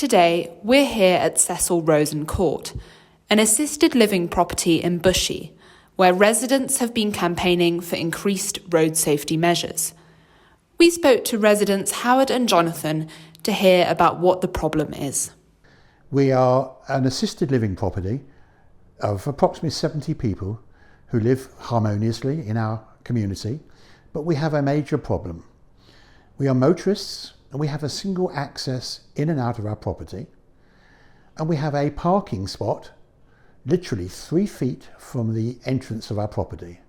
Today, we're here at Cecil Rosen Court, an assisted living property in Bushey, where residents have been campaigning for increased road safety measures. We spoke to residents Howard and Jonathan to hear about what the problem is. We are an assisted living property of approximately 70 people who live harmoniously in our community, but we have a major problem. We are motorists and we have a single access in and out of our property, and we have a parking spot literally 3 feet from the entrance of our property,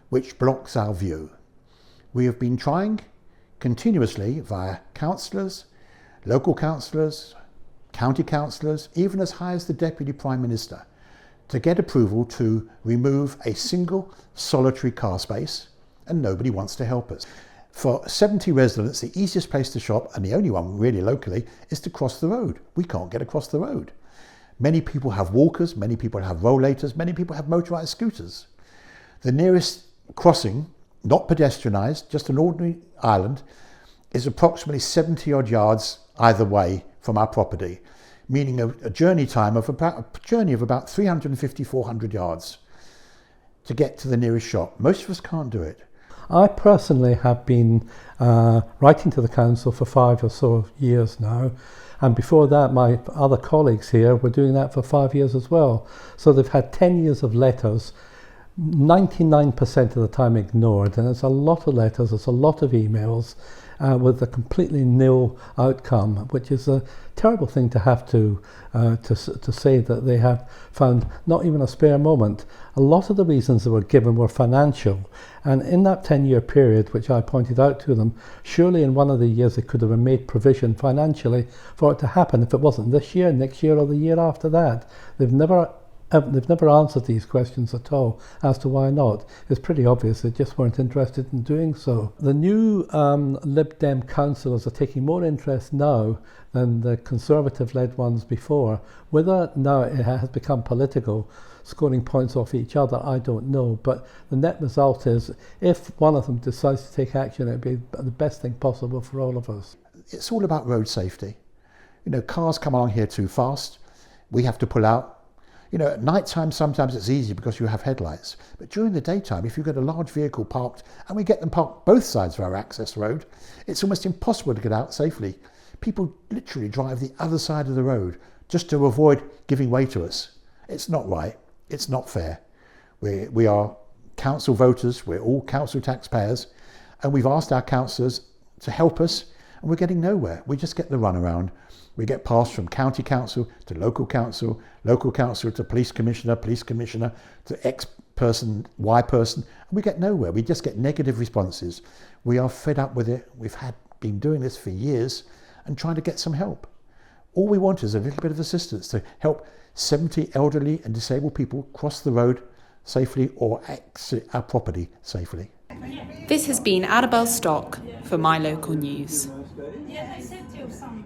which blocks our view. We have been trying continuously via councillors, local councillors, county councillors, even as high as the Deputy Prime Minister, to get approval to remove a single solitary car space, and nobody wants to help us. For 70 residents, the easiest place to shop, and the only one really locally, is to cross the road. We can't get across the road. Many people have walkers, many people have rollators, many people have motorised scooters. The nearest crossing, not pedestrianised, just an ordinary island, is approximately 70 odd yards either way from our property, meaning a journey of about 350, 400 yards to get to the nearest shop. Most of us can't do it. I personally have been writing to the council for 5 or so years now, and before that my other colleagues here were doing that for 5 years as well. So they've had 10 years of letters, 99% of the time ignored, and it's a lot of letters, it's a lot of emails with a completely nil outcome, which is a terrible thing to have to say that they have found not even a spare moment. A lot of the reasons that were given were financial, and in that 10-year period, which I pointed out to them, surely in one of the years they could have made provision financially for it to happen. If it wasn't this year, next year, or the year after that, they've never answered these questions at all as to why not. It's pretty obvious they just weren't interested in doing so. The new Lib Dem councillors are taking more interest now than the Conservative-led ones before. Whether now it has become political, scoring points off each other, I don't know. But the net result is, if one of them decides to take action, it would be the best thing possible for all of us. It's all about road safety. You know, cars come along here too fast. We have to pull out. You know, at night time sometimes it's easy because you have headlights, but during the daytime, if you've got a large vehicle parked, and we get them parked both sides of our access road, it's almost impossible to get out safely. People literally drive the other side of the road just to avoid giving way to us. It's not right, it's not fair. We are council voters, we're all council taxpayers, and we've asked our councillors to help us, and we're getting nowhere. We just get the runaround. We get passed from county council to local council to police commissioner to X person, Y person, and we get nowhere. We just get negative responses. We are fed up with it. We've been doing this for years and trying to get some help. All we want is a little bit of assistance to help 70 elderly and disabled people cross the road safely or exit our property safely. This has been Annabelle Stock for My Local News. Yeah, I said to you something.